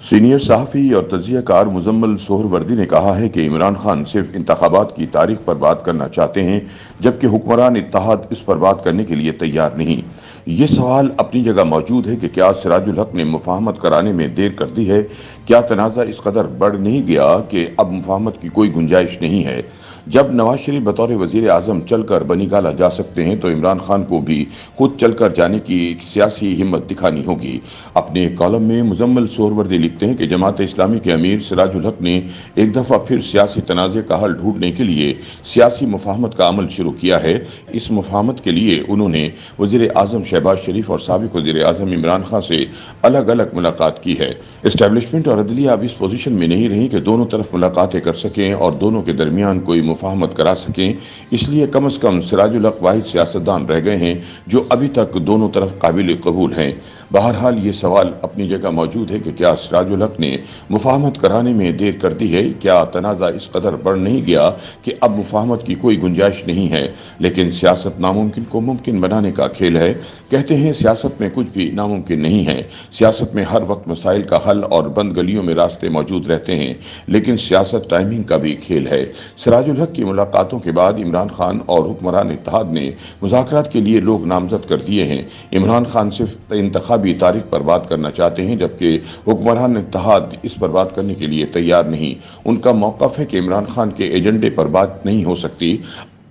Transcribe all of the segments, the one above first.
Senior صحافی اور تجزیہ کار مزمل سہروردی نے کہا ہے کہ عمران خان صرف انتخابات کی تاریخ پر بات کرنا چاہتے ہیں، جبکہ حکمران اتحاد اس پر بات کرنے کے لیے تیار نہیں۔ یہ سوال اپنی جگہ موجود ہے کہ کیا سراج الحق نے مفاہمت کرانے میں دیر کر دی ہے؟ کیا تنازع اس قدر بڑھ نہیں گیا کہ اب مفاہمت کی کوئی گنجائش نہیں ہے؟ جب نواز شریف بطور وزیر اعظم چل کر بنی گالہ جا سکتے ہیں تو عمران خان کو بھی خود چل کر جانے کی سیاسی ہمت دکھانی ہوگی۔ اپنے ایک کالم میں مزمل سہروردی لکھتے ہیں کہ جماعت اسلامی کے امیر سراج الحق نے ایک دفعہ پھر سیاسی تنازع کا حل ڈھونڈنے کے لیے سیاسی مفاہمت کا عمل شروع کیا ہے۔ اس مفاہمت کے لیے انہوں نے وزیر اعظم شہباز شریف اور سابق وزیر اعظم عمران خان سے الگ الگ ملاقات کی ہے۔ اسٹیبلشمنٹ اور عدلیہ اب اس پوزیشن میں نہیں رہی کہ دونوں طرف ملاقاتیں کر سکیں اور دونوں کے درمیان کوئی مفاہمت کرا سکیں، اس لیے کم از کم سراج الحق واحد سیاستدان رہ گئے ہیں جو ابھی تک دونوں طرف قابل قبول ہیں۔ بہرحال یہ سوال اپنی جگہ موجود ہے کہ کیا سراج الحق نے مفاہمت کرانے میں دیر کر دی ہے؟ کیا تنازع اس قدر بڑھ نہیں گیا کہ اب مفاہمت کی کوئی گنجائش نہیں ہے؟ لیکن سیاست ناممکن کو ممکن بنانے کا کھیل ہے۔ کہتے ہیں سیاست میں کچھ بھی ناممکن نہیں ہے۔ سیاست میں ہر وقت مسائل کا حل اور بند گلیوں میں راستے موجود رہتے ہیں، لیکن سیاست ٹائمنگ کا بھی کھیل ہے۔ سراج الحق کی ملاقاتوں کے بعد عمران خان اور حکمران اتحاد نے مذاکرات کے لیے لوگ نامزد کر دیے ہیں۔ عمران خان صرف انتخابی تاریخ پر بات کرنا چاہتے ہیں، جبکہ حکمران اتحاد اس پر بات کرنے کے لیے تیار نہیں۔ ان کا موقف ہے کہ عمران خان کے ایجنڈے پر بات نہیں ہو سکتی،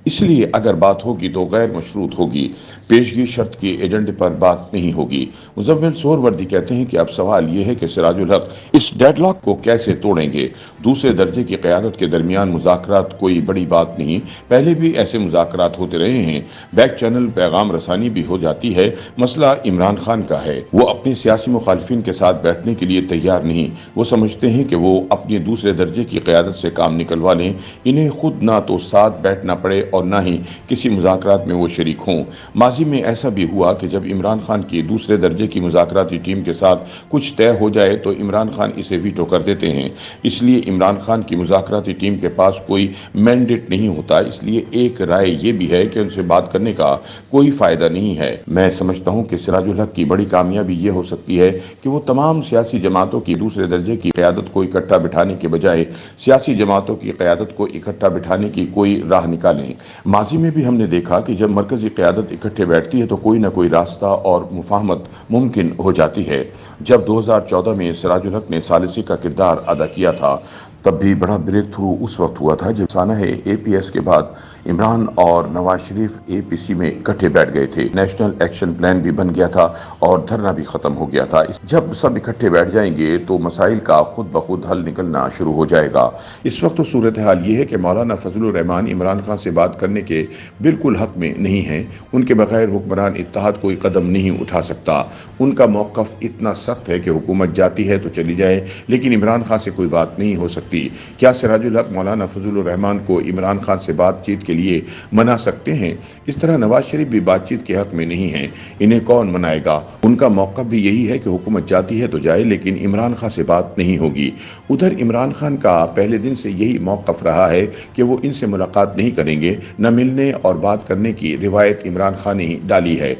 اس لیے اگر بات ہوگی تو غیر مشروط ہوگی، پیشگی شرط کے ایجنڈے پر بات نہیں ہوگی۔ مزمل سہروردی کہتے ہیں کہ اب سوال یہ ہے کہ سراج الحق اس ڈیڈ لاک کو کیسے توڑیں گے۔ دوسرے درجے کی قیادت کے درمیان مذاکرات کوئی بڑی بات نہیں، پہلے بھی ایسے مذاکرات ہوتے رہے ہیں، بیک چینل پیغام رسانی بھی ہو جاتی ہے۔ مسئلہ عمران خان کا ہے، وہ اپنے سیاسی مخالفین کے ساتھ بیٹھنے کے لیے تیار نہیں۔ وہ سمجھتے ہیں کہ وہ اپنی دوسرے درجے کی قیادت سے کام نکلوا لیں، انہیں خود نہ تو ساتھ بیٹھنا پڑے اور نہ ہی کسی مذاکرات میں وہ شریک ہوں۔ ماضی میں ایسا بھی ہوا کہ جب عمران خان کی دوسرے درجے کی مذاکراتی ٹیم کے ساتھ کچھ طے ہو جائے تو عمران خان اسے ویٹو کر دیتے ہیں۔ اس لیے عمران خان کی مذاکراتی ٹیم کے پاس کوئی مینڈیٹ نہیں ہوتا، اس لیے ایک رائے یہ بھی ہے کہ ان سے بات کرنے کا کوئی فائدہ نہیں ہے۔ میں سمجھتا ہوں کہ سراج الحق کی بڑی کامیابی یہ ہو سکتی ہے کہ وہ تمام سیاسی جماعتوں کی دوسرے درجے کی قیادت کو اکٹھا بٹھانے کے بجائے سیاسی جماعتوں کی قیادت کو اکٹھا بٹھانے کی کوئی راہ نکالیں۔ ماضی میں بھی ہم نے دیکھا کہ جب مرکزی قیادت اکٹھے بیٹھتی ہے تو کوئی نہ کوئی راستہ اور مفاہمت ممکن ہو جاتی ہے۔ جب 2014 میں سراج الحق نے ثالثی کا کردار ادا کیا تھا، تب بھی بڑا بریک تھرو اس وقت ہوا تھا جب سانحہ اے پی ایس کے بعد عمران اور نواز شریف اے پی سی میں اکٹھے بیٹھ گئے تھے۔ نیشنل ایکشن پلان بھی بن گیا تھا اور دھرنا بھی ختم ہو گیا تھا۔ جب سب اکٹھے بیٹھ جائیں گے تو مسائل کا خود بخود حل نکلنا شروع ہو جائے گا۔ اس وقت تو صورتحال یہ ہے کہ مولانا فضل الرحمان عمران خان سے بات کرنے کے بالکل حق میں نہیں ہیں۔ ان کے بغیر حکمران اتحاد کوئی قدم نہیں اٹھا سکتا۔ ان کا موقف اتنا سخت ہے کہ حکومت جاتی ہے تو چلی جائے، لیکن عمران خان سے کوئی بات نہیں ہو سکتی۔ کیا سراج الحق مولانا فضل الرحمان کو عمران خان سے بات چیت کے لیے منا سکتے ہیں؟ اس طرح نواز شریف بھی بات چیت کے حق میں نہیں ہیں، انہیں کون منائے گا؟ ان کا موقف بھی یہی ہے کہ حکومت جاتی ہے تو جائے، لیکن عمران خان سے بات نہیں ہوگی۔ ادھر عمران خان کا پہلے دن سے یہی موقف رہا ہے کہ وہ ان سے ملاقات نہیں کریں گے، نہ ملنے اور بات کرنے کی روایت عمران خان نے ہی ڈالی ہے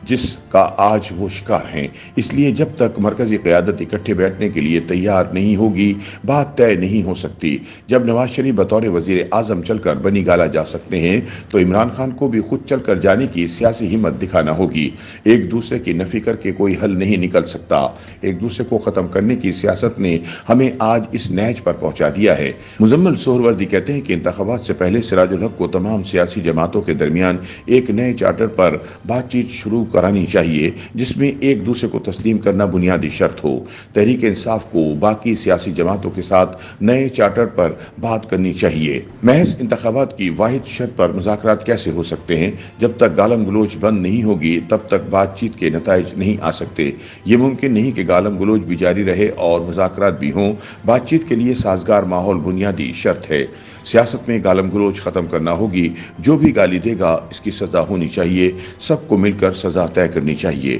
جس کا آج وہ شکار ہیں۔ اس لیے جب تک مرکزی قیادت اکٹھے بیٹھنے کے لیے تیار نہیں ہوگی، بات طے نہیں ہو سکتی۔ جب نواز شریف بطور وزیر اعظم چل کر بنی گالہ جا سکتے ہیں تو عمران خان کو بھی خود چل کر جانے کی سیاسی ہمت دکھانا ہوگی۔ ایک دوسرے کی نفی کر کے کوئی حل نہیں نکل سکتا۔ ایک دوسرے کو ختم کرنے کی سیاست نے ہمیں آج اس نیج پر پہنچا دیا ہے۔ مزمل سہروردی کہتے ہیں کہ انتخابات سے پہلے سراج الحق کو تمام سیاسی جماعتوں کے درمیان ایک نئے چارٹر پر بات چیت شروع کرانی چاہیے، جس میں ایک دوسرے کو تسلیم کرنا بنیادی شرط ہو۔ تحریک انصاف کو باقی سیاسی جماعتوں کے ساتھ نئے چارٹر پر بات کرنی چاہیے۔ محض انتخابات کی واحد شرط پر مذاکرات کیسے ہو سکتے ہیں؟ جب تک گالم گلوچ بند نہیں ہوگی تب تک بات چیت کے نتائج نہیں آ سکتے۔ یہ ممکن نہیں کہ گالم گلوچ بھی جاری رہے اور مذاکرات بھی ہوں۔ بات چیت کے لیے سازگار ماحول بنیادی شرط ہے۔ سیاست میں گالم گلوچ ختم کرنا ہوگی۔ جو بھی گالی دے گا اس کی سزا ہونی چاہیے، سب کو مل کر سزا طے کرنی چاہیے۔